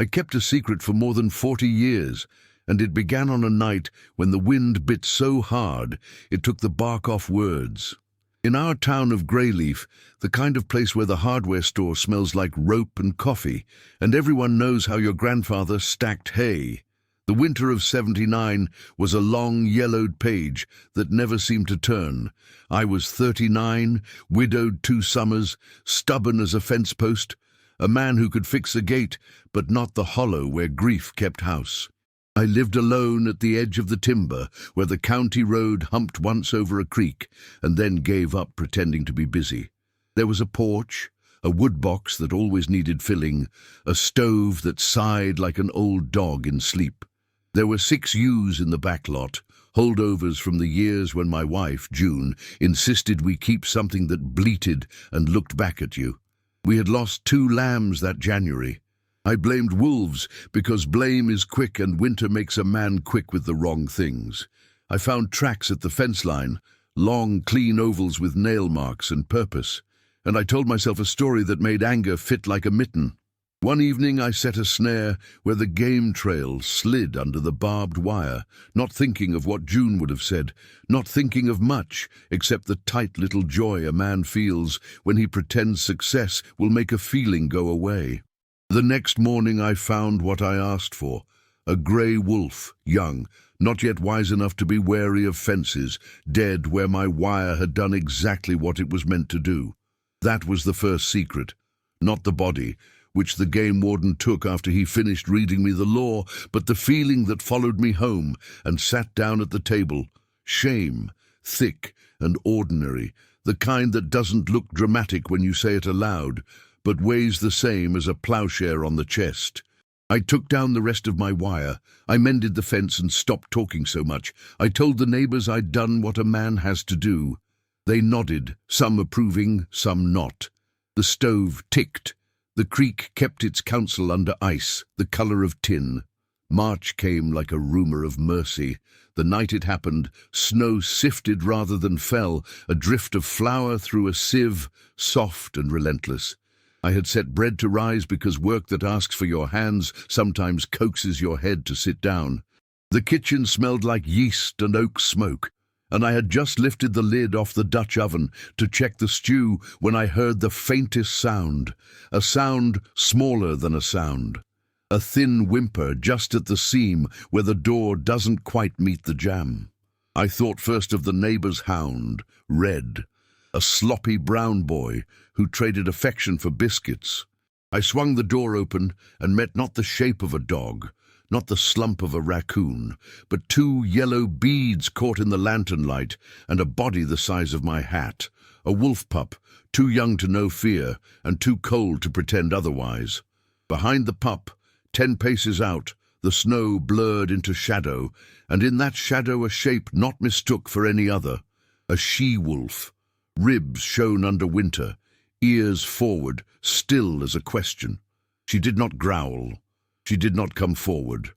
I kept a secret for more than 40 years, and it began on a night when the wind bit so hard it took the bark off words. In our town of Greyleaf, the kind of place where the hardware store smells like rope and coffee, and everyone knows how your grandfather stacked hay. The winter of '79 was a long, yellowed page that never seemed to turn. I was 39, widowed 2 summers, stubborn as a fence post, a man who could fix a gate, but not the hollow where grief kept house. I lived alone at the edge of the timber, where the county road humped once over a creek, and then gave up pretending to be busy. There was a porch, a wood box that always needed filling, a stove that sighed like an old dog in sleep. There were 6 ewes in the back lot, holdovers from the years when my wife, June, insisted we keep something that bleated and looked back at you. We had lost 2 lambs that January. I blamed wolves because blame is quick and winter makes a man quick with the wrong things. I found tracks at the fence line, long, clean ovals with nail marks and purpose, and I told myself a story that made anger fit like a mitten. One evening I set a snare where the game trail slid under the barbed wire, not thinking of what June would have said, not thinking of much except the tight little joy a man feels when he pretends success will make a feeling go away. The next morning I found what I asked for, a grey wolf, young, not yet wise enough to be wary of fences, dead where my wire had done exactly what it was meant to do. That was the first secret, not the body, which the game warden took after he finished reading me the law, but the feeling that followed me home and sat down at the table. Shame, thick and ordinary, the kind that doesn't look dramatic when you say it aloud, but weighs the same as a ploughshare on the chest. I took down the rest of my wire. I mended the fence and stopped talking so much. I told the neighbours I'd done what a man has to do. They nodded, some approving, some not. The stove ticked. The creek kept its counsel under ice, the colour of tin. March came like a rumour of mercy. The night it happened, snow sifted rather than fell, a drift of flour through a sieve, soft and relentless. I had set bread to rise because work that asks for your hands sometimes coaxes your head to sit down. The kitchen smelled like yeast and oak smoke, and I had just lifted the lid off the Dutch oven to check the stew when I heard the faintest sound, a sound smaller than a sound, a thin whimper just at the seam where the door doesn't quite meet the jamb. I thought first of the neighbour's hound, Red, a sloppy brown boy who traded affection for biscuits. I swung the door open and met not the shape of a dog, not the slump of a raccoon, but 2 yellow beads caught in the lantern light and a body the size of my hat, a wolf pup, too young to know fear and too cold to pretend otherwise. Behind the pup, 10 paces out, the snow blurred into shadow, and in that shadow a shape not mistook for any other, a she-wolf. Ribs shone under winter, ears forward, still as a question. She did not growl. She did not come forward.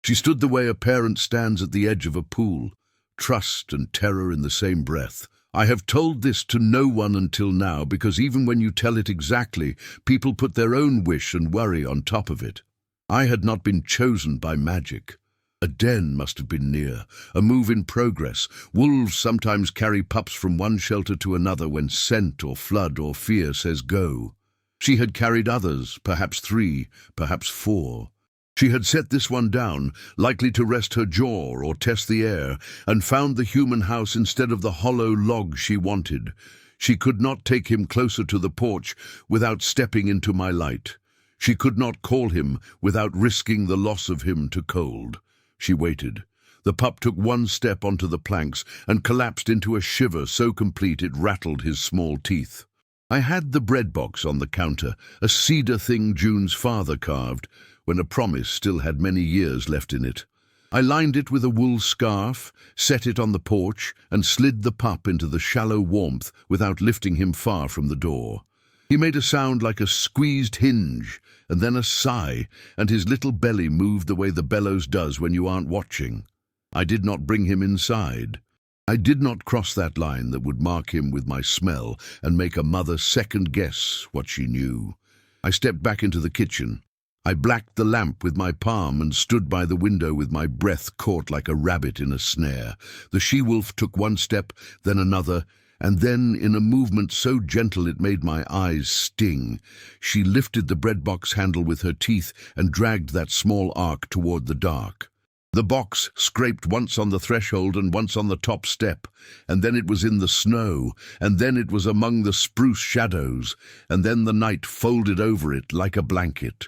She stood the way a parent stands at the edge of a pool, trust and terror in the same breath. I have told this to no one until now because even when you tell it exactly, people put their own wish and worry on top of it. I had not been chosen by magic. A den must have been near, a move in progress. Wolves sometimes carry pups from one shelter to another when scent or flood or fear says go. She had carried others, perhaps 3, perhaps 4. She had set this one down, likely to rest her jaw or test the air, and found the human house instead of the hollow log she wanted. She could not take him closer to the porch without stepping into my light. She could not call him without risking the loss of him to cold. She waited. The pup took 1 step onto the planks and collapsed into a shiver so complete it rattled his small teeth. I had the bread box on the counter, a cedar thing June's father carved, when a promise still had many years left in it. I lined it with a wool scarf, set it on the porch, and slid the pup into the shallow warmth without lifting him far from the door. He made a sound like a squeezed hinge, and then a sigh, and his little belly moved the way the bellows does when you aren't watching. I did not bring him inside. I did not cross that line that would mark him with my smell and make a mother second-guess what she knew. I stepped back into the kitchen. I blacked the lamp with my palm and stood by the window with my breath caught like a rabbit in a snare. The she-wolf took one step, then another, and then, in a movement so gentle it made my eyes sting, she lifted the bread box handle with her teeth and dragged that small ark toward the dark. The box scraped once on the threshold and once on the top step, and then it was in the snow, and then it was among the spruce shadows, and then the night folded over it like a blanket.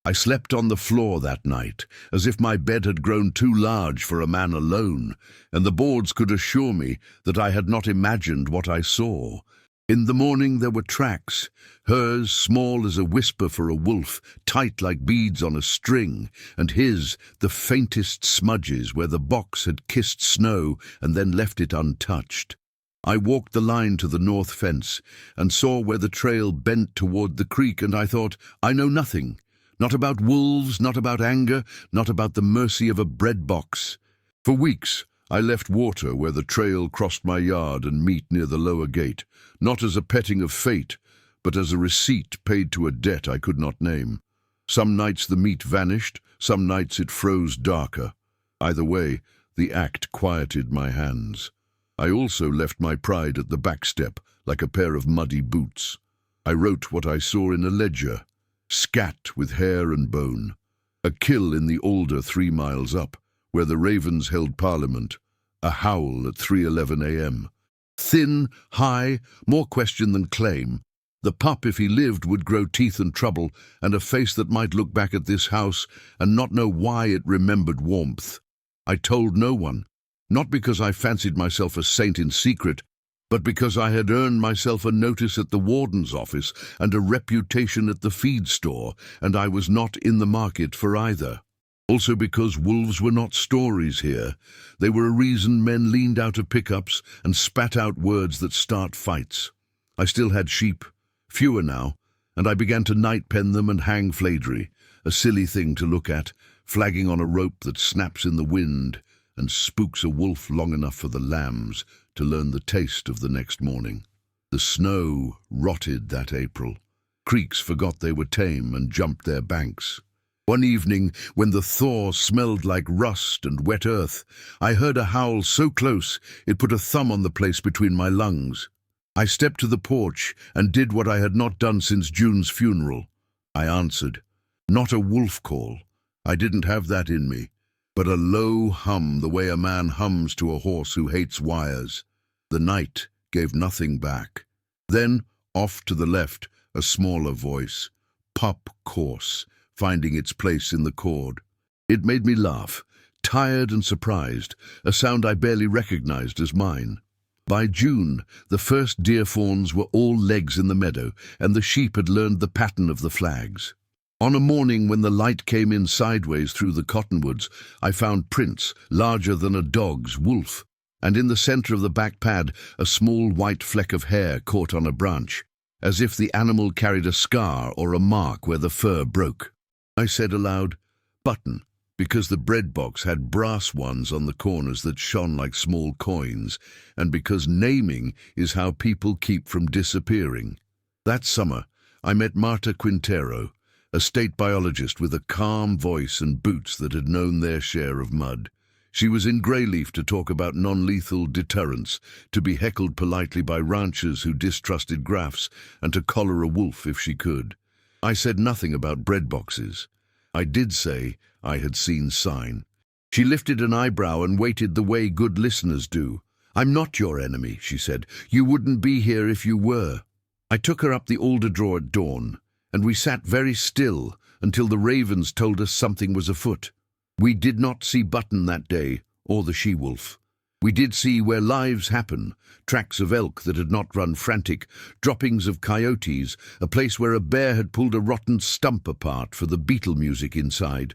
I slept on the floor that night, as if my bed had grown too large for a man alone, and the boards could assure me that I had not imagined what I saw. In the morning there were tracks, hers small as a whisper for a wolf, tight like beads on a string, and his the faintest smudges where the box had kissed snow and then left it untouched. I walked the line to the north fence and saw where the trail bent toward the creek, and I thought, I know nothing. Not about wolves, not about anger, not about the mercy of a bread box. For weeks I left water where the trail crossed my yard and meet near the lower gate, not as a petting of fate, but as a receipt paid to a debt I could not name. Some nights the meat vanished, some nights it froze darker. Either way, the act quieted my hands. I also left my pride at the back step, like a pair of muddy boots. I wrote what I saw in a ledger, scat with hair and bone. A kill in the alder 3 miles up, where the ravens held parliament. A howl at 3:11 a.m. Thin, high, more question than claim. The pup, if he lived, would grow teeth and trouble, and a face that might look back at this house and not know why it remembered warmth. I told no one, not because I fancied myself a saint in secret, but because I had earned myself a notice at the warden's office and a reputation at the feed store, and I was not in the market for either. Also because wolves were not stories here. They were a reason men leaned out of pickups and spat out words that start fights. I still had sheep, fewer now, and I began to night pen them and hang flaidry, a silly thing to look at, flagging on a rope that snaps in the wind and spooks a wolf long enough for the lambs to learn the taste of the next morning. The snow rotted that April. Creeks forgot they were tame and jumped their banks. One evening, when the thaw smelled like rust and wet earth, I heard a howl so close it put a thumb on the place between my lungs. I stepped to the porch and did what I had not done since June's funeral. I answered. Not a wolf call. I didn't have that in me, but a low hum the way a man hums to a horse who hates wires. The night gave nothing back. Then, off to the left, a smaller voice. Pup coarse, finding its place in the chord. It made me laugh, tired and surprised, a sound I barely recognized as mine. By June, the first deer fawns were all legs in the meadow, and the sheep had learned the pattern of the flags. On a morning when the light came in sideways through the cottonwoods, I found prints larger than a dog's wolf, and in the center of the back pad a small white fleck of hair caught on a branch, as if the animal carried a scar or a mark where the fur broke. I said aloud, "Button," because the bread box had brass ones on the corners that shone like small coins, and because naming is how people keep from disappearing. That summer, I met Marta Quintero, a state biologist with a calm voice and boots that had known their share of mud. She was in Greyleaf to talk about non-lethal deterrence, to be heckled politely by ranchers who distrusted graphs, and to collar a wolf if she could. I said nothing about bread boxes. I did say I had seen sign. She lifted an eyebrow and waited the way good listeners do. "I'm not your enemy," she said. "You wouldn't be here if you were." I took her up the alder draw at dawn, and we sat very still until the ravens told us something was afoot. We did not see Button that day, or the she-wolf. We did see where lives happen, tracks of elk that had not run frantic, droppings of coyotes, a place where a bear had pulled a rotten stump apart for the beetle music inside.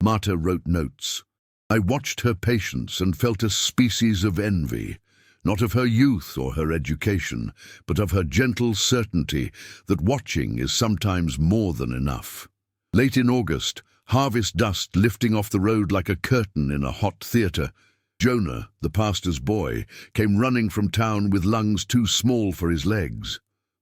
Marta wrote notes. I watched her patience and felt a species of envy, not of her youth or her education, but of her gentle certainty that watching is sometimes more than enough. Late in August, harvest dust lifting off the road like a curtain in a hot theatre, Jonah, the pastor's boy, came running from town with lungs too small for his legs.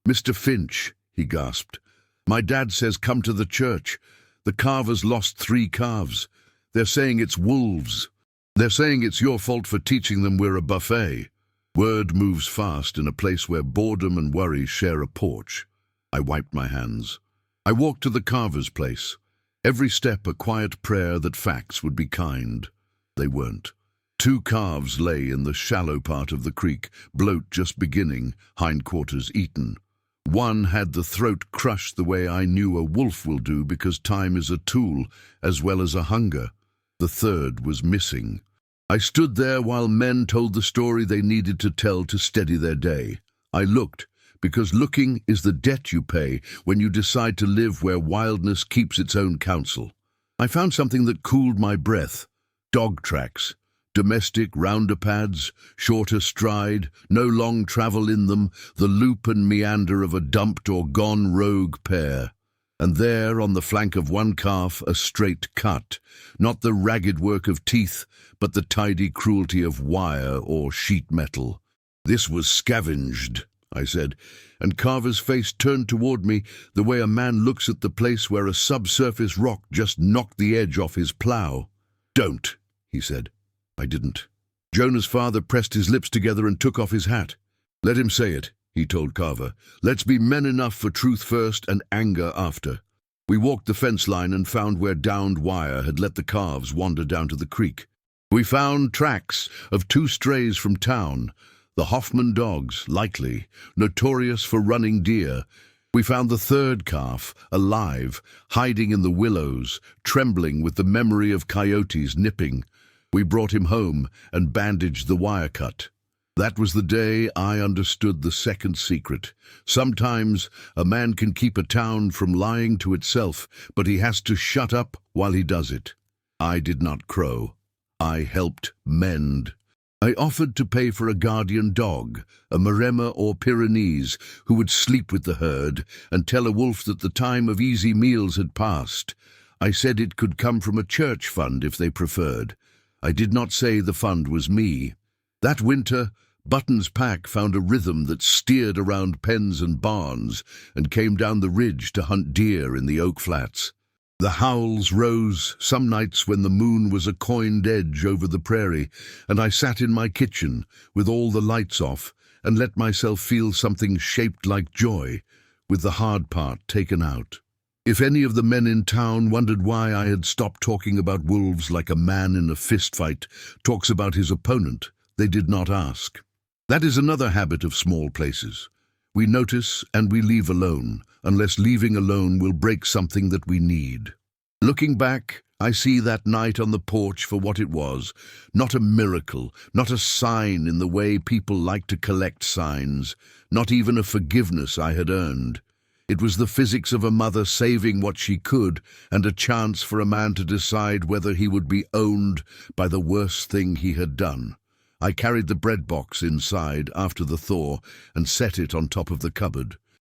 "Mr. Finch," he gasped, "my dad says come to the church. The carvers lost 3 calves. They're saying it's wolves. They're saying it's your fault for teaching them we're a buffet. Word moves fast in a place where boredom and worry share a porch. I wiped my hands. I walked to the carver's place. Every step a quiet prayer that facts would be kind. They weren't. 2 calves lay in the shallow part of the creek, bloat just beginning, hindquarters eaten. One had the throat crushed the way I knew a wolf will do because time is a tool as well as a hunger. The third was missing. I stood there while men told the story they needed to tell to steady their day. I looked, because looking is the debt you pay when you decide to live where wildness keeps its own counsel. I found something that cooled my breath. Dog tracks. Domestic rounder pads, shorter stride, no long travel in them, the loop and meander of a dumped or gone rogue pair. And there, on the flank of one calf, a straight cut, not the ragged work of teeth, but the tidy cruelty of wire or sheet metal. This was scavenged, I said, and Carver's face turned toward me the way a man looks at the place where a subsurface rock just knocked the edge off his plough. Don't, he said. I didn't. Jonah's father pressed his lips together and took off his hat. Let him say it, he told Carver. Let's be men enough for truth first and anger after. We walked the fence line and found where downed wire had let the calves wander down to the creek. We found tracks of 2 strays from town, the Hoffman dogs, likely, notorious for running deer. We found the 3rd calf, alive, hiding in the willows, trembling with the memory of coyotes nipping. We brought him home and bandaged the wire cut. That was the day I understood the second secret. Sometimes a man can keep a town from lying to itself, but he has to shut up while he does it. I did not crow. I helped mend. I offered to pay for a guardian dog, a Maremma or Pyrenees, who would sleep with the herd and tell a wolf that the time of easy meals had passed. I said it could come from a church fund if they preferred. I did not say the fund was me. That winter, Button's pack found a rhythm that steered around pens and barns and came down the ridge to hunt deer in the oak flats. The howls rose some nights when the moon was a coined edge over the prairie, and I sat in my kitchen with all the lights off and let myself feel something shaped like joy, with the hard part taken out. If any of the men in town wondered why I had stopped talking about wolves like a man in a fistfight talks about his opponent, they did not ask. That is another habit of small places. We notice and we leave alone, unless leaving alone will break something that we need. Looking back, I see that night on the porch for what it was, not a miracle, not a sign in the way people like to collect signs, not even a forgiveness I had earned. It was the physics of a mother saving what she could and a chance for a man to decide whether he would be owned by the worst thing he had done. I carried the bread box inside after the thaw and set it on top of the cupboard.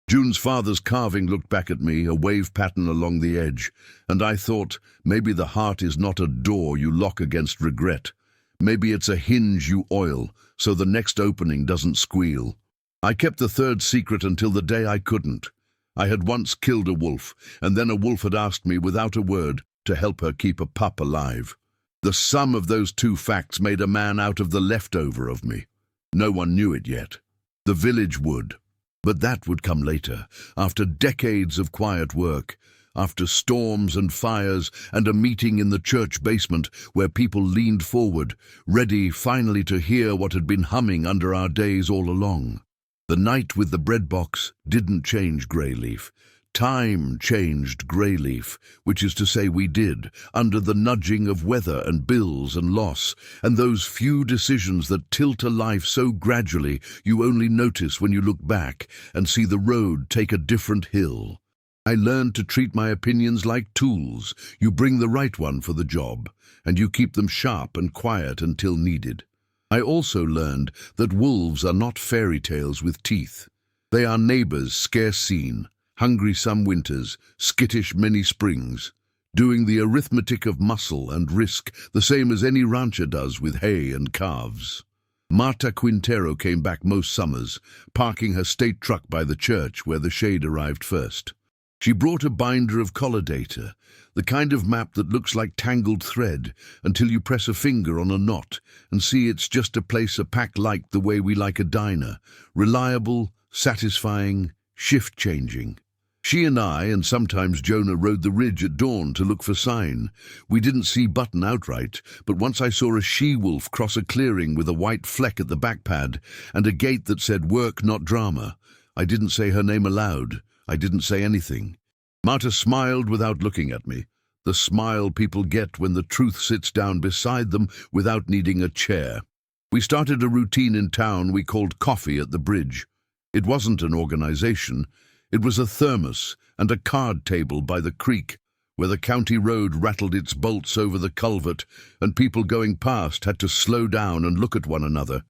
June's father's carving looked back at me, a wave pattern along the edge, and I thought, maybe the heart is not a door you lock against regret. Maybe it's a hinge you oil, so the next opening doesn't squeal. I kept the 3rd secret until the day I couldn't. I had once killed a wolf, and then a wolf had asked me, without a word, to help her keep a pup alive. The sum of those 2 facts made a man out of the leftover of me. No one knew it yet. The village would. But that would come later, after decades of quiet work, after storms and fires and a meeting in the church basement where people leaned forward, ready finally to hear what had been humming under our days all along. The night with the bread box didn't change Greyleaf. Time changed Greyleaf, which is to say we did, under the nudging of weather and bills and loss, and those few decisions that tilt a life so gradually you only notice when you look back and see the road take a different hill. I learned to treat my opinions like tools. You bring the right one for the job, and you keep them sharp and quiet until needed. I also learned that wolves are not fairy tales with teeth. They are neighbors scarce seen, hungry some winters, skittish many springs, doing the arithmetic of muscle and risk the same as any rancher does with hay and calves. Marta Quintero came back most summers, parking her state truck by the church where the shade arrived first. She brought a binder of collar data, the kind of map that looks like tangled thread until you press a finger on a knot and see it's just a place a pack like the way we like a diner, reliable, satisfying, shift-changing. She and I, and sometimes Jonah, rode the ridge at dawn to look for sign. We didn't see Button outright, but once I saw a she-wolf cross a clearing with a white fleck at the back pad and a gate that said "Work, not drama." I didn't say her name aloud. I didn't say anything. Marta smiled without looking at me, the smile people get when the truth sits down beside them without needing a chair. We started a routine in town we called Coffee at the Bridge. It wasn't an organization. It was a thermos and a card table by the creek, where the county road rattled its bolts over the culvert and people going past had to slow down and look at one another.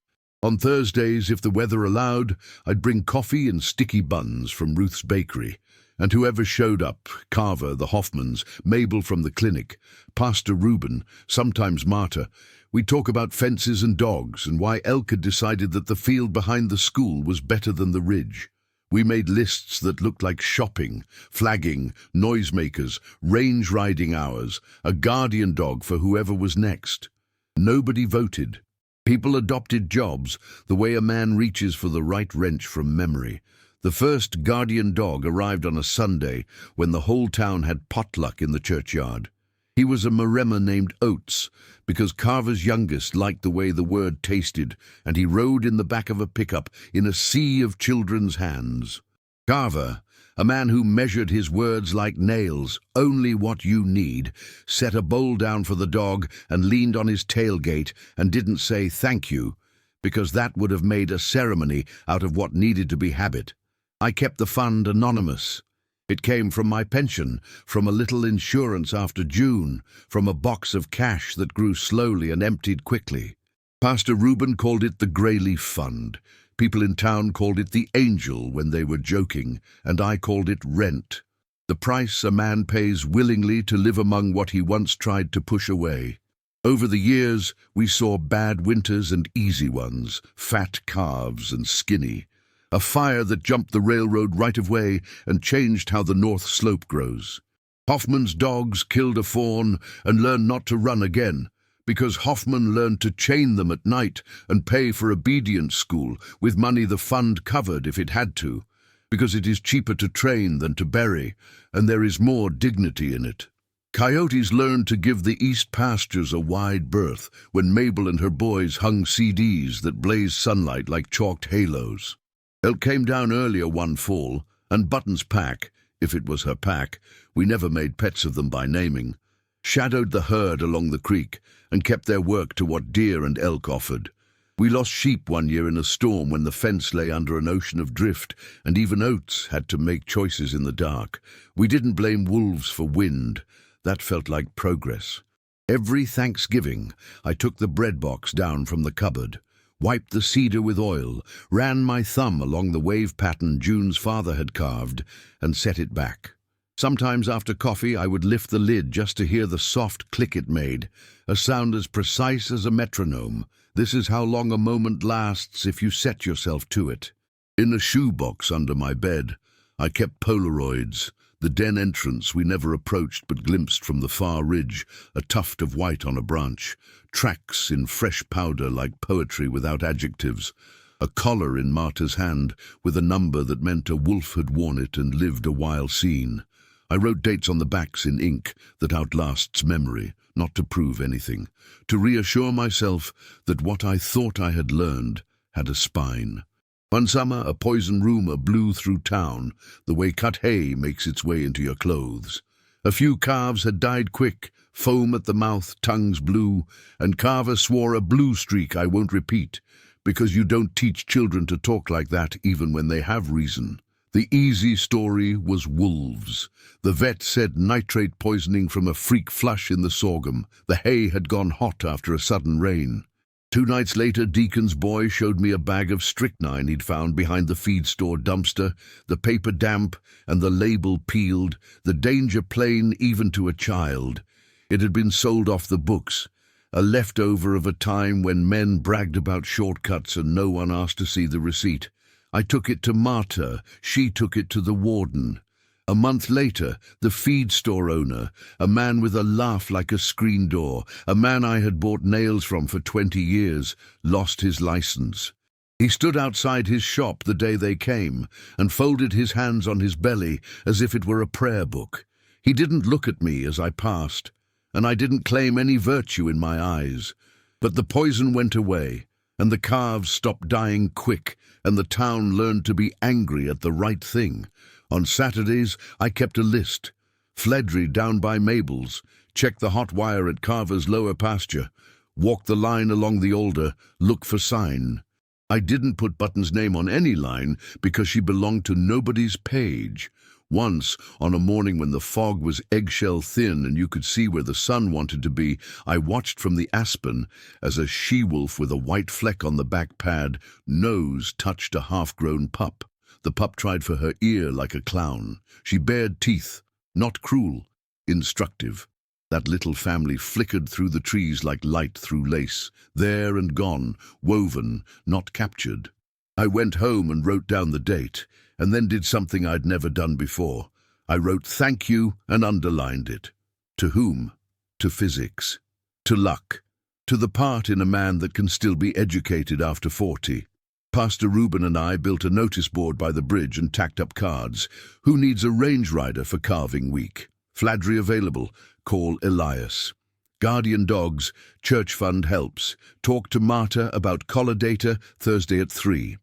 On Thursdays, if the weather allowed, I'd bring coffee and sticky buns from Ruth's Bakery, and whoever showed up, Carver, the Hoffmans, Mabel from the clinic, Pastor Reuben, sometimes Marta, we'd talk about fences and dogs and why Elk had decided that the field behind the school was better than the ridge. We made lists that looked like shopping, flagging, noisemakers, range riding hours, a guardian dog for whoever was next. Nobody voted. People adopted jobs the way a man reaches for the right wrench from memory. The first guardian dog arrived on a Sunday when the whole town had potluck in the churchyard. He was a Maremma named Oates, because Carver's youngest liked the way the word tasted, and he rode in the back of a pickup in a sea of children's hands. Carver, a man who measured his words like nails, only what you need, set a bowl down for the dog and leaned on his tailgate and didn't say thank you, because that would have made a ceremony out of what needed to be habit. I kept the fund anonymous. It came from my pension, from a little insurance after June, from a box of cash that grew slowly and emptied quickly. Pastor Reuben called it the Greyleaf Fund. People in town called it the Angel when they were joking, and I called it rent. The price a man pays willingly to live among what he once tried to push away. Over the years, we saw bad winters and easy ones, fat calves and skinny. A fire that jumped the railroad right-of-way and changed how the North Slope grows. Hoffman's dogs killed a fawn and learned not to run again, because Hoffman learned to chain them at night and pay for obedience school with money the fund covered if it had to, because it is cheaper to train than to bury, and there is more dignity in it. Coyotes learned to give the east pastures a wide berth when Mabel and her boys hung CDs that blazed sunlight like chalked halos. Elk came down earlier one fall, and Button's pack, if it was her pack, we never made pets of them by naming, shadowed the herd along the creek and kept their work to what deer and elk offered. We lost sheep one year in a storm when the fence lay under an ocean of drift, and even Oates had to make choices in the dark. We didn't blame wolves for wind. That felt like progress. Every Thanksgiving, I took the bread box down from the cupboard, wiped the cedar with oil, ran my thumb along the wave pattern June's father had carved, and set it back. Sometimes after coffee I would lift the lid just to hear the soft click it made, a sound as precise as a metronome. This is how long a moment lasts if you set yourself to it. In a shoebox under my bed, I kept Polaroids, the den entrance we never approached but glimpsed from the far ridge, a tuft of white on a branch, tracks in fresh powder like poetry without adjectives, a collar in Marta's hand with a number that meant a wolf had worn it and lived a while seen. I wrote dates on the backs in ink that outlasts memory, not to prove anything, to reassure myself that what I thought I had learned had a spine. One summer, a poison rumor blew through town, the way cut hay makes its way into your clothes. A few calves had died quick, foam at the mouth, tongues blue, and Carver swore a blue streak I won't repeat, because you don't teach children to talk like that even when they have reason. The easy story was wolves. The vet said nitrate poisoning from a freak flush in the sorghum. The hay had gone hot after a sudden rain. 2 nights later, Deacon's boy showed me a bag of strychnine he'd found behind the feed store dumpster, the paper damp and the label peeled, the danger plain even to a child. It had been sold off the books, a leftover of a time when men bragged about shortcuts and no one asked to see the receipt. I took it to Marta. She took it to the warden. A month later, the feed store owner, a man with a laugh like a screen door, a man I had bought nails from for 20 years, lost his license. He stood outside his shop the day they came and folded his hands on his belly as if it were a prayer book. He didn't look at me as I passed, and I didn't claim any virtue in my eyes. But the poison went away, and the calves stopped dying quick, and the town learned to be angry at the right thing. On Saturdays, I kept a list. Fledry down by Mabel's, check the hot wire at Carver's lower pasture, walk the line along the alder, look for sign. I didn't put Button's name on any line because she belonged to nobody's page. Once, on a morning when the fog was eggshell thin and you could see where the sun wanted to be, I watched from the aspen as a she-wolf with a white fleck on the back pad nose touched a half-grown pup. The pup tried for her ear like a clown. She bared teeth, not cruel, instructive. That little family flickered through the trees like light through lace, there and gone, woven, not captured. I went home and wrote down the date, and then did something I'd never done before. I wrote thank you and underlined it. To whom? To physics. To luck. To the part in a man that can still be educated after 40. Pastor Reuben and I built a notice board by the bridge and tacked up cards. Who needs a range rider for calving week? Fladry available. Call Elias. Guardian dogs. Church fund helps. Talk to Marta about collar data Thursday at 3.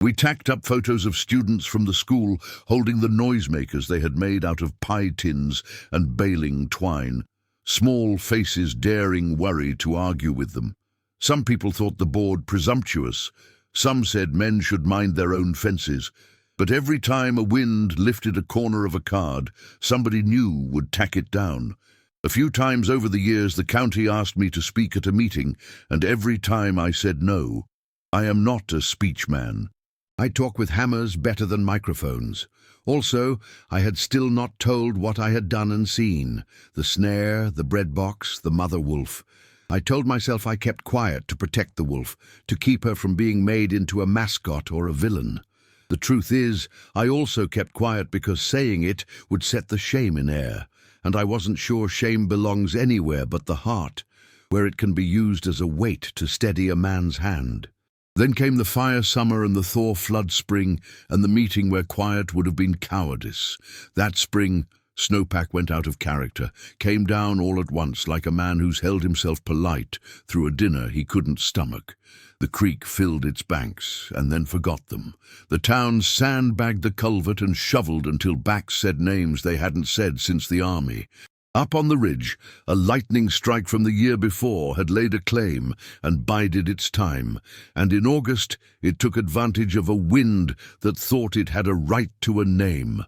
We tacked up photos of students from the school holding the noisemakers they had made out of pie tins and baling twine. Small faces daring worry to argue with them. Some people thought the board presumptuous. Some said men should mind their own fences. But every time a wind lifted a corner of a card, somebody new would tack it down. A few times over the years the county asked me to speak at a meeting, and every time I said no. I am not a speech man. I talk with hammers better than microphones. Also, I had still not told what I had done and seen. The snare, the bread box, the mother wolf. I told myself I kept quiet to protect the wolf, to keep her from being made into a mascot or a villain. The truth is, I also kept quiet because saying it would set the shame in air, and I wasn't sure shame belongs anywhere but the heart, where it can be used as a weight to steady a man's hand. Then came the fire summer and the thaw flood spring, and the meeting where quiet would have been cowardice. That spring, Snowpack went out of character, came down all at once like a man who's held himself polite through a dinner he couldn't stomach. The creek filled its banks and then forgot them. The town sandbagged the culvert and shoveled until backs said names they hadn't said since the army. Up on the ridge, a lightning strike from the year before had laid a claim and bided its time, and in August it took advantage of a wind that thought it had a right to a name.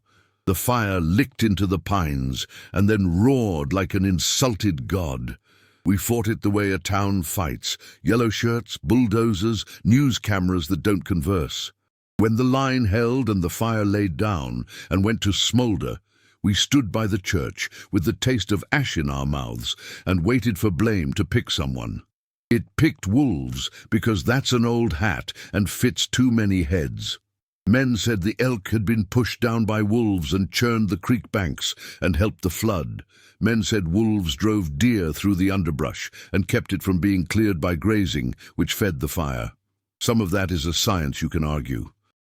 The fire licked into the pines and then roared like an insulted god. We fought it the way a town fights, yellow shirts, bulldozers, news cameras that don't converse. When the line held and the fire laid down and went to smoulder, we stood by the church with the taste of ash in our mouths and waited for blame to pick someone. It picked wolves because that's an old hat and fits too many heads. Men said the elk had been pushed down by wolves and churned the creek banks and helped the flood. Men said wolves drove deer through the underbrush and kept it from being cleared by grazing, which fed the fire. Some of that is a science you can argue.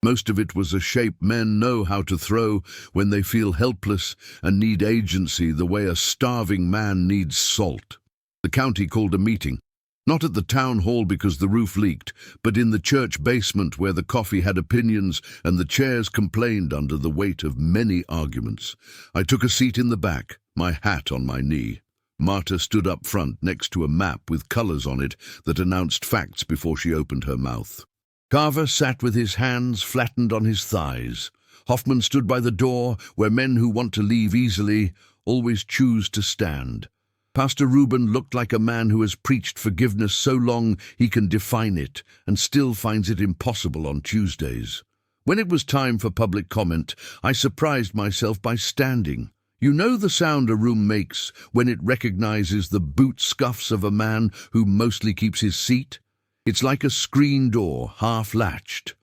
Most of it was a shape men know how to throw when they feel helpless and need agency the way a starving man needs salt. The county called a meeting. Not at the town hall because the roof leaked, but in the church basement where the coffee had opinions and the chairs complained under the weight of many arguments. I took a seat in the back, my hat on my knee. Marta stood up front next to a map with colours on it that announced facts before she opened her mouth. Carver sat with his hands flattened on his thighs. Hoffman stood by the door where men who want to leave easily always choose to stand. Pastor Reuben looked like a man who has preached forgiveness so long he can define it and still finds it impossible on Tuesdays. When it was time for public comment, I surprised myself by standing. You know the sound a room makes when it recognizes the boot scuffs of a man who mostly keeps his seat? It's like a screen door half-latched.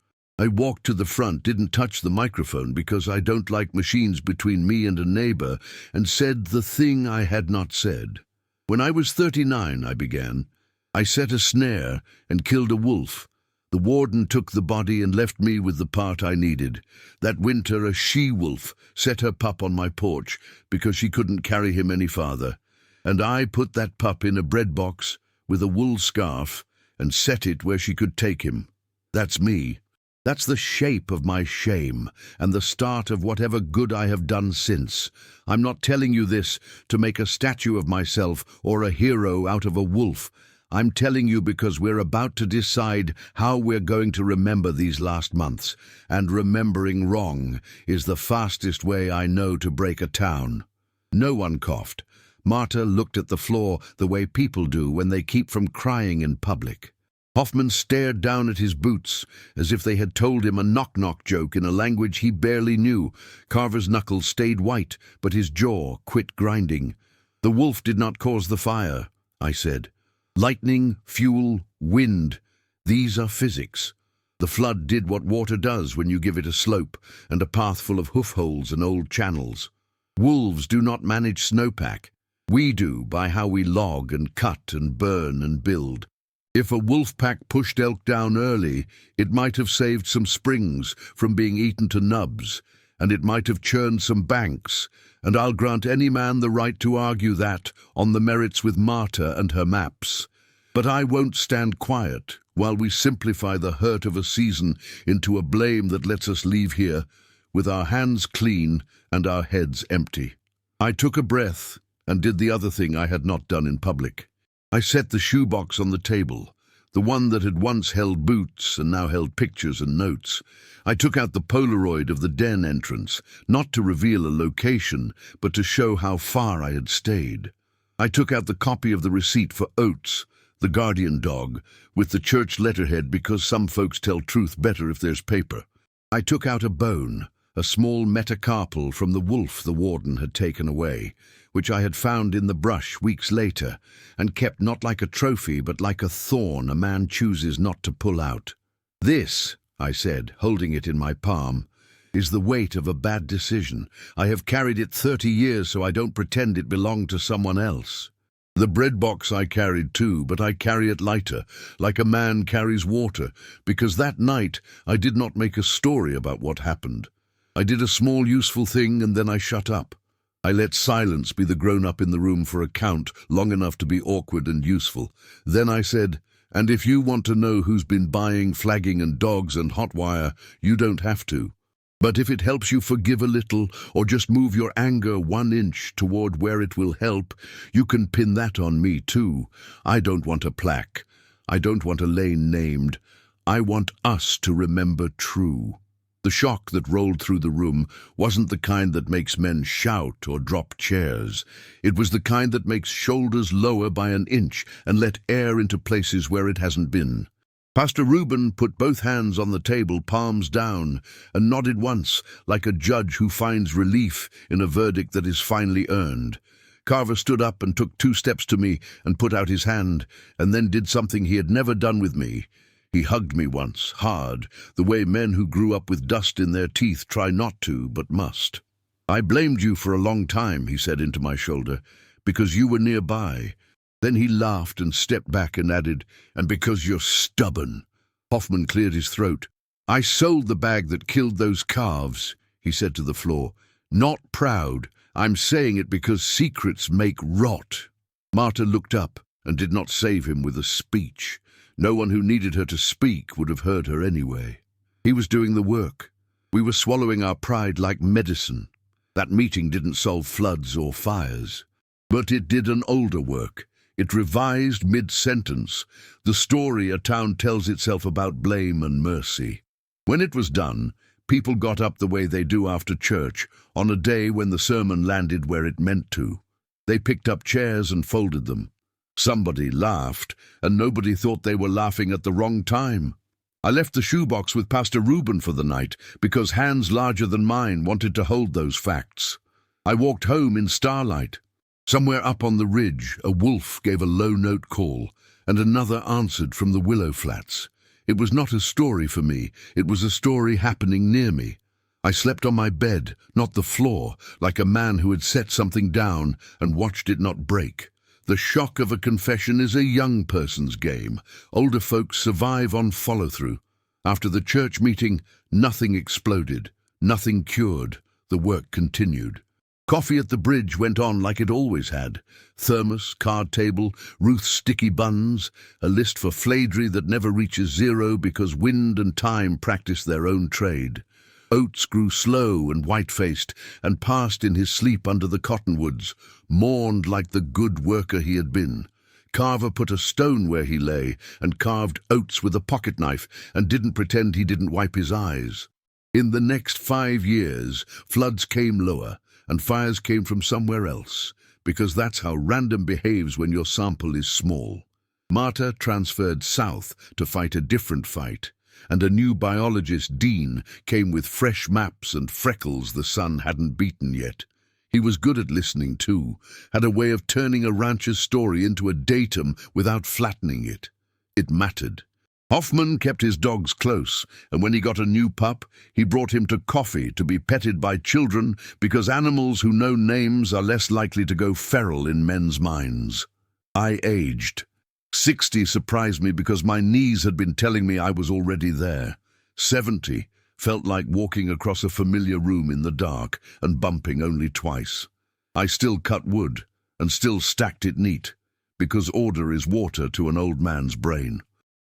I walked to the front, didn't touch the microphone because I don't like machines between me and a neighbor, and said the thing I had not said. When I was 39, I began. I set a snare and killed a wolf. The warden took the body and left me with the part I needed. That winter a she-wolf set her pup on my porch because she couldn't carry him any farther. And I put that pup in a bread box with a wool scarf and set it where she could take him. That's me. That's the shape of my shame and the start of whatever good I have done since. I'm not telling you this to make a statue of myself or a hero out of a wolf. I'm telling you because we're about to decide how we're going to remember these last months, and remembering wrong is the fastest way I know to break a town. No one coughed. Marta looked at the floor the way people do when they keep from crying in public. Hoffman stared down at his boots as if they had told him a knock-knock joke in a language he barely knew. Carver's knuckles stayed white, but his jaw quit grinding. The wolf did not cause the fire, I said. Lightning, fuel, wind, these are physics. The flood did what water does when you give it a slope and a path full of hoof holes and old channels. Wolves do not manage snowpack. We do by how we log and cut and burn and build. If a wolf pack pushed elk down early, it might have saved some springs from being eaten to nubs, and it might have churned some banks, and I'll grant any man the right to argue that on the merits with Marta and her maps. But I won't stand quiet while we simplify the hurt of a season into a blame that lets us leave here with our hands clean and our heads empty. I took a breath and did the other thing I had not done in public. I set the shoebox on the table, the one that had once held boots and now held pictures and notes. I took out the Polaroid of the den entrance, not to reveal a location, but to show how far I had stayed. I took out the copy of the receipt for Oates, the guardian dog, with the church letterhead because some folks tell truth better if there's paper. I took out a bone, a small metacarpal from the wolf the warden had taken away, which I had found in the brush weeks later, and kept not like a trophy but like a thorn a man chooses not to pull out. This, I said, holding it in my palm, is the weight of a bad decision. I have carried it 30 years so I don't pretend it belonged to someone else. The bread box I carried too, but I carry it lighter, like a man carries water, because that night I did not make a story about what happened. I did a small useful thing and then I shut up. I let silence be the grown-up in the room for a count long enough to be awkward and useful. Then I said, and if you want to know who's been buying flagging and dogs and hot wire, you don't have to. But if it helps you forgive a little or just move your anger 1 inch toward where it will help, you can pin that on me too. I don't want a plaque. I don't want a lane named. I want us to remember true. The shock that rolled through the room wasn't the kind that makes men shout or drop chairs. It was the kind that makes shoulders lower by 1 inch and let air into places where it hasn't been. Pastor Reuben put both hands on the table, palms down, and nodded once, like a judge who finds relief in a verdict that is finally earned. Carver stood up and took 2 steps to me and put out his hand, and then did something he had never done with me. He hugged me once, hard, the way men who grew up with dust in their teeth try not to, but must. I blamed you for a long time, he said into my shoulder, because you were nearby. Then he laughed and stepped back and added, and because you're stubborn. Hoffman cleared his throat. I sold the bag that killed those calves, he said to the floor. Not proud. I'm saying it because secrets make rot. Marta looked up and did not save him with a speech. No one who needed her to speak would have heard her anyway. He was doing the work. We were swallowing our pride like medicine. That meeting didn't solve floods or fires. But it did an older work. It revised mid-sentence the story a town tells itself about blame and mercy. When it was done, people got up the way they do after church, on a day when the sermon landed where it meant to. They picked up chairs and folded them. Somebody laughed, and nobody thought they were laughing at the wrong time. I left the shoebox with Pastor Reuben for the night because hands larger than mine wanted to hold those facts. I walked home in starlight. Somewhere up on the ridge, a wolf gave a low note call, and another answered from the willow flats. It was not a story for me, it was a story happening near me. I slept on my bed, not the floor, like a man who had set something down and watched it not break. The shock of a confession is a young person's game. Older folks survive on follow-through. After the church meeting, nothing exploded, nothing cured. The work continued. Coffee at the bridge went on like it always had. Thermos, card table, Ruth's sticky buns, a list for Flaidry that never reaches zero because wind and time practice their own trade. Oates grew slow and white-faced and passed in his sleep under the cottonwoods, mourned like the good worker he had been. Carver put a stone where he lay and carved Oates with a pocket knife and didn't pretend he didn't wipe his eyes. In the next 5 years, floods came lower and fires came from somewhere else, because that's how random behaves when your sample is small. Marta transferred south to fight a different fight, and a new biologist, Dean, came with fresh maps and freckles the sun hadn't beaten yet. He was good at listening too, had a way of turning a rancher's story into a datum without flattening it. It mattered. Hoffman kept his dogs close, and when he got a new pup, he brought him to coffee to be petted by children because animals who know names are less likely to go feral in men's minds. I aged. 60 surprised me because my knees had been telling me I was already there. 70 felt like walking across a familiar room in the dark and bumping only twice. I still cut wood and still stacked it neat, because order is water to an old man's brain.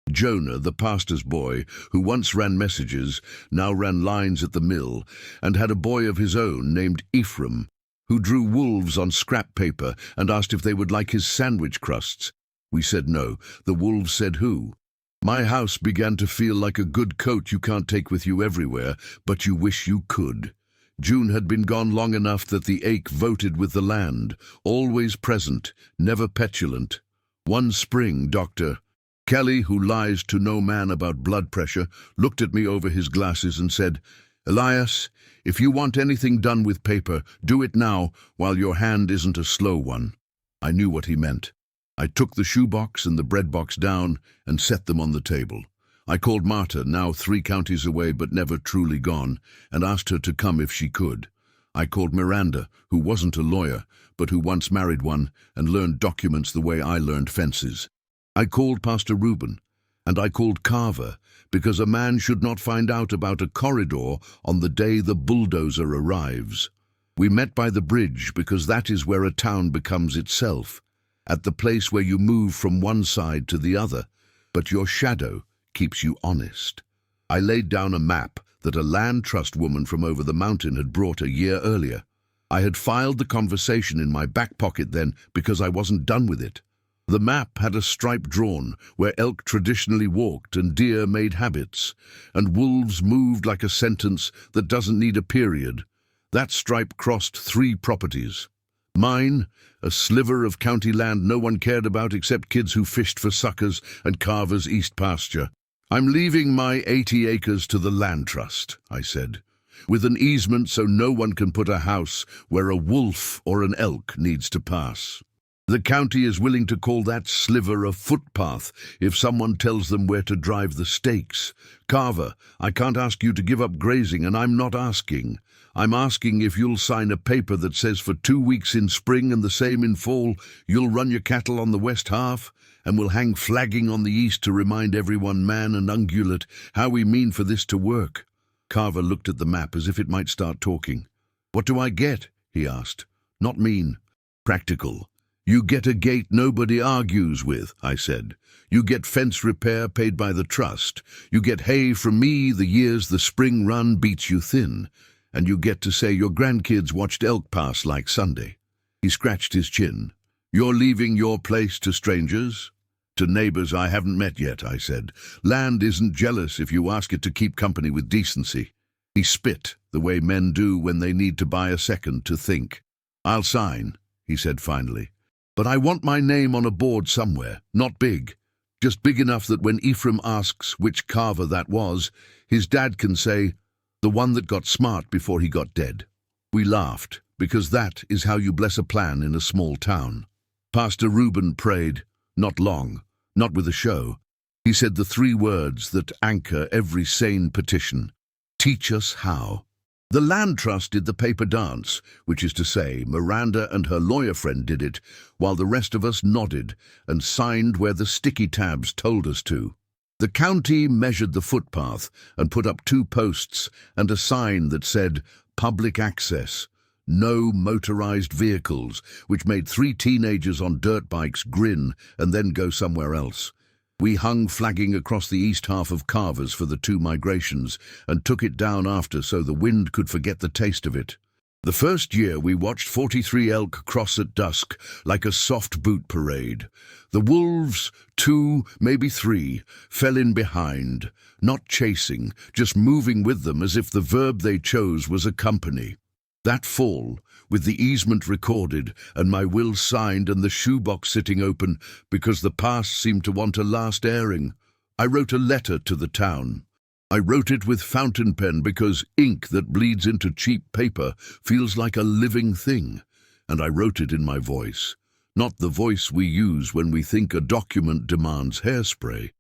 Jonah, the pastor's boy, who once ran messages, now ran lines at the mill, and had a boy of his own named Ephraim, who drew wolves on scrap paper and asked if they would like his sandwich crusts. We said no. The wolves said who. My house began to feel like a good coat you can't take with you everywhere, but you wish you could. June had been gone long enough that the ache voted with the land, always present, never petulant. One spring, Dr. Kelly, who lies to no man about blood pressure, looked at me over his glasses and said, "Elias, if you want anything done with paper, do it now while your hand isn't a slow one." I knew what he meant. I took the shoebox and the bread box down and set them on the table. I called Marta, now 3 counties away but never truly gone, and asked her to come if she could. I called Miranda, who wasn't a lawyer, but who once married one and learned documents the way I learned fences. I called Pastor Reuben, and I called Carver, because a man should not find out about a corridor on the day the bulldozer arrives. We met by the bridge because that is where a town becomes itself, at the place where you move from one side to the other, but your shadow keeps you honest. I laid down a map that a land trust woman from over the mountain had brought a year earlier. I had filed the conversation in my back pocket then because I wasn't done with it. The map had a stripe drawn where elk traditionally walked and deer made habits, and wolves moved like a sentence that doesn't need a period. That stripe crossed 3 properties. Mine, a sliver of county land no one cared about except kids who fished for suckers, and Carver's east pasture. "I'm leaving my 80 acres to the land trust," I said, "with an easement so no one can put a house where a wolf or an elk needs to pass. The county is willing to call that sliver a footpath if someone tells them where to drive the stakes. Carver, I can't ask you to give up grazing, and I'm not asking. I'm asking if you'll sign a paper that says for 2 weeks in spring and the same in fall, you'll run your cattle on the west half, and we'll hang flagging on the east to remind everyone, man and ungulate, how we mean for this to work." Carver looked at the map as if it might start talking. "What do I get?" he asked. "Not mean. Practical. You get a gate nobody argues with," I said. "You get fence repair paid by the trust. You get hay from me the years the spring run beats you thin. And you get to say your grandkids watched elk pass like Sunday." He scratched his chin. "You're leaving your place to strangers?" "To neighbors I haven't met yet," I said. "Land isn't jealous if you ask it to keep company with decency." He spit, the way men do when they need to buy a second to think. "I'll sign," he said finally. "But I want my name on a board somewhere, not big. Just big enough that when Ephraim asks which Carver that was, his dad can say, 'The one that got smart before he got dead.'" We laughed, because that is how you bless a plan in a small town. Pastor Reuben prayed, not long, not with a show. He said the three words that anchor every sane petition: teach us how. The Land Trust did the paper dance, which is to say, Miranda and her lawyer friend did it, while the rest of us nodded and signed where the sticky tabs told us to. The county measured the footpath and put up 2 posts and a sign that said, public access, no motorized vehicles, which made 3 teenagers on dirt bikes grin and then go somewhere else. We hung flagging across the east half of Carvers for the 2 migrations and took it down after so the wind could forget the taste of it. The first year we watched 43 elk cross at dusk like a soft boot parade. The wolves, 2, maybe 3, fell in behind, not chasing, just moving with them as if the verb they chose was accompany. That fall, with the easement recorded and my will signed and the shoebox sitting open because the past seemed to want a last airing, I wrote a letter to the town. I wrote it with fountain pen because ink that bleeds into cheap paper feels like a living thing, and I wrote it in my voice, not the voice we use when we think a document demands hairspray.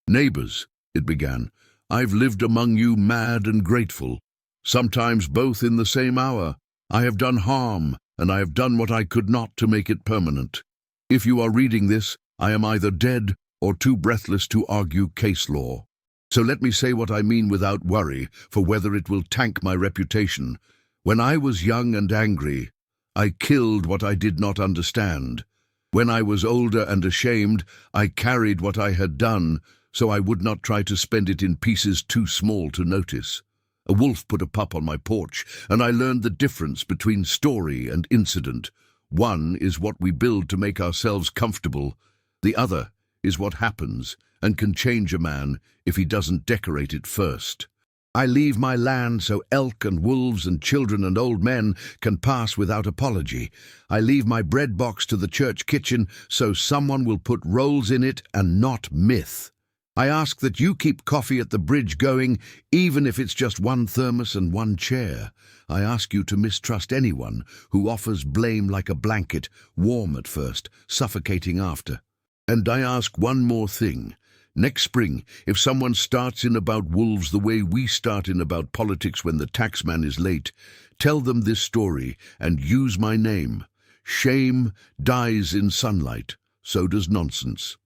Neighbors, it began, I've lived among you mad and grateful, sometimes both in the same hour. I have done harm, and I have done what I could not to make it permanent. If you are reading this, I am either dead or too breathless to argue case law. So let me say what I mean without worry for whether it will tank my reputation. When I was young and angry, I killed what I did not understand. When I was older and ashamed, I carried what I had done, so I would not try to spend it in pieces too small to notice. A wolf put a pup on my porch, and I learned the difference between story and incident. One is what we build to make ourselves comfortable. The other is what happens and can change a man if he doesn't decorate it first. I leave my land so elk and wolves and children and old men can pass without apology. I leave my bread box to the church kitchen so someone will put rolls in it and not myth. I ask that you keep coffee at the bridge going, even if it's just 1 thermos and 1 chair. I ask you to mistrust anyone who offers blame like a blanket, warm at first, suffocating after. And I ask one more thing. Next spring, if someone starts in about wolves the way we start in about politics when the taxman is late, tell them this story and use my name. Shame dies in sunlight, so does nonsense.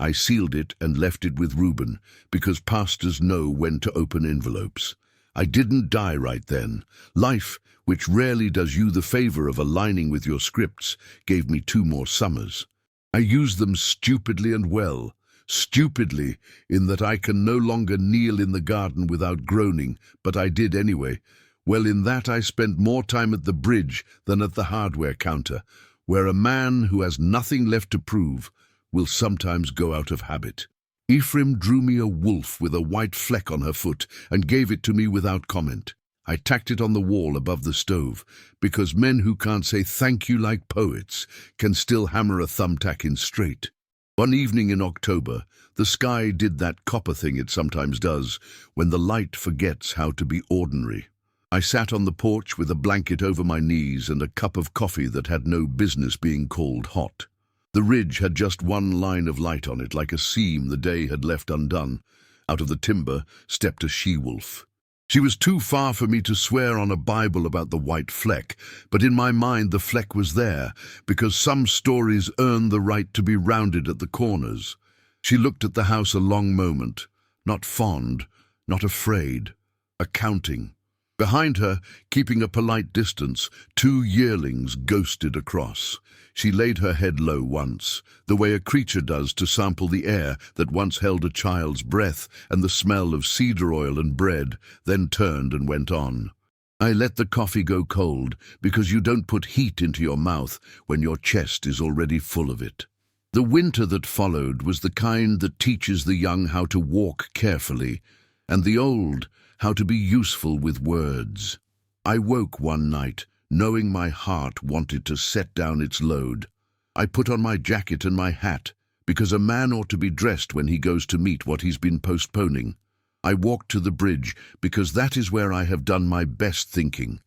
I sealed it and left it with Reuben, because pastors know when to open envelopes. I didn't die right then. Life, which rarely does you the favor of aligning with your scripts, gave me 2 more summers. I used them stupidly and well. Stupidly, in that I can no longer kneel in the garden without groaning, but I did anyway. Well, in that I spent more time at the bridge than at the hardware counter, where a man who has nothing left to prove will sometimes go out of habit. Ephraim drew me a wolf with a white fleck on her foot and gave it to me without comment. I tacked it on the wall above the stove, because men who can't say thank you like poets can still hammer a thumbtack in straight. One evening in October, the sky did that copper thing it sometimes does when the light forgets how to be ordinary. I sat on the porch with a blanket over my knees and a cup of coffee that had no business being called hot. The ridge had just 1 line of light on it, like a seam the day had left undone. Out of the timber stepped a she-wolf. She was too far for me to swear on a Bible about the white fleck, but in my mind the fleck was there, because some stories earn the right to be rounded at the corners. She looked at the house a long moment, not fond, not afraid, accounting. Behind her, keeping a polite distance, 2 yearlings ghosted across. She laid her head low once, the way a creature does to sample the air that once held a child's breath and the smell of cedar oil and bread, then turned and went on. I let the coffee go cold, because you don't put heat into your mouth when your chest is already full of it. The winter that followed was the kind that teaches the young how to walk carefully, and the old how to be useful with words. I woke one night, knowing my heart wanted to set down its load. I put on my jacket and my hat, because a man ought to be dressed when he goes to meet what he's been postponing. I walked to the bridge, because that is where I have done my best thinking.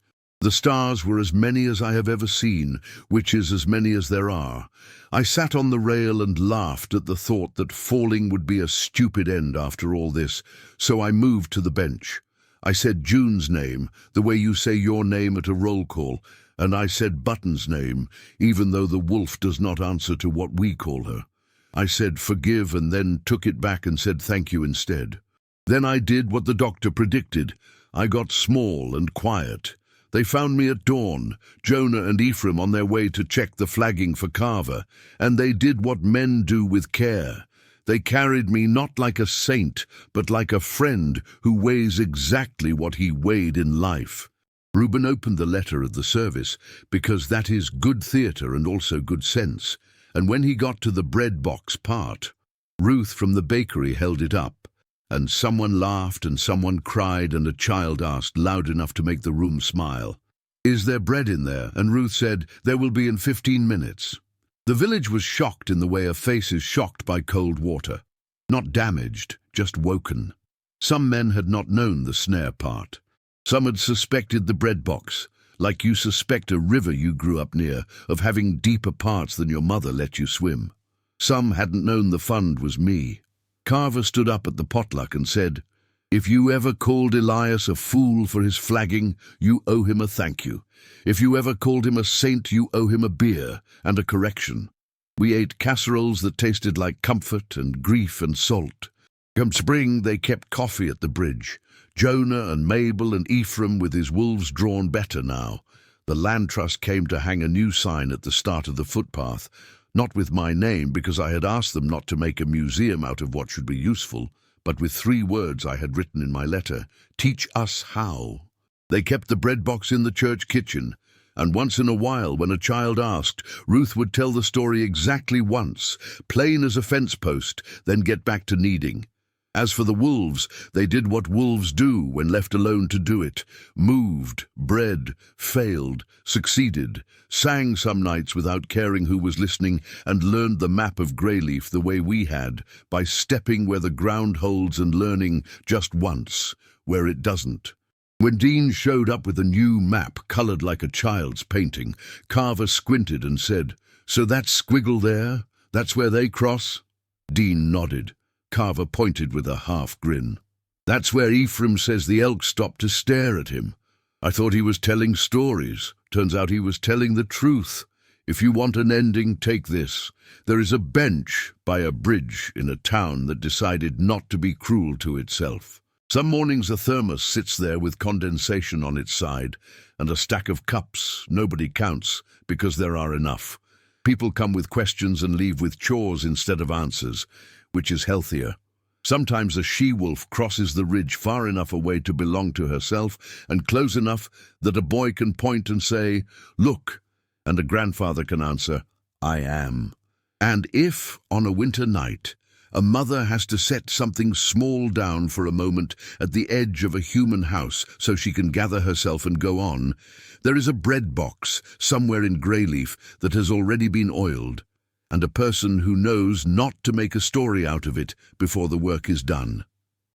The stars were as many as I have ever seen, witches as many as there are. I sat on the rail and laughed at the thought that falling would be a stupid end after all this, so I moved to the bench. I said June's name, the way you say your name at a roll call, and I said Button's name, even though the wolf does not answer to what we call her. I said forgive and then took it back and said thank you instead. Then I did what the doctor predicted. I got small and quiet. They found me at dawn, Jonah and Ephraim on their way to check the flagging for Carver, and they did what men do with care. They carried me not like a saint, but like a friend who weighs exactly what he weighed in life. Reuben opened the letter at the service, because that is good theatre and also good sense, and when he got to the bread box part, Ruth from the bakery held it up. And someone laughed and someone cried and a child asked loud enough to make the room smile, "Is there bread in there?" And Ruth said, "There will be in 15 minutes." The village was shocked in the way a face is shocked by cold water. Not damaged, just woken. Some men had not known the snare part. Some had suspected the bread box, like you suspect a river you grew up near of having deeper parts than your mother let you swim. Some hadn't known the fund was me. Carver stood up at the potluck and said, "If you ever called Elias a fool for his flagging, you owe him a thank you. If you ever called him a saint, you owe him a beer and a correction." We ate casseroles that tasted like comfort and grief and salt. Come spring, they kept coffee at the bridge. Jonah and Mabel and Ephraim with his wolves drawn better now. The land trust came to hang a new sign at the start of the footpath, not with my name because I had asked them not to make a museum out of what should be useful, but with 3 words I had written in my letter, "Teach us how." They kept the bread box in the church kitchen, and once in a while when a child asked, Ruth would tell the story exactly once, plain as a fence post, then get back to kneading. As for the wolves, they did what wolves do when left alone to do it, moved, bred, failed, succeeded, sang some nights without caring who was listening, and learned the map of Greyleaf the way we had, by stepping where the ground holds and learning just once, where it doesn't. When Dean showed up with a new map coloured like a child's painting, Carver squinted and said, "So that squiggle there, that's where they cross?" Dean nodded. Carver pointed with a half grin. "That's where Ephraim says the elk stopped to stare at him. I thought he was telling stories. Turns out he was telling the truth. If you want an ending, take this. There is a bench by a bridge in a town that decided not to be cruel to itself. Some mornings a thermos sits there with condensation on its side, and a stack of cups nobody counts because there are enough. People come with questions and leave with chores instead of answers, which is healthier. Sometimes a she-wolf crosses the ridge far enough away to belong to herself and close enough that a boy can point and say, "Look," and a grandfather can answer, "I am." And if, on a winter night, a mother has to set something small down for a moment at the edge of a human house so she can gather herself and go on, there is a bread box somewhere in Greyleaf that has already been oiled, and a person who knows not to make a story out of it before the work is done.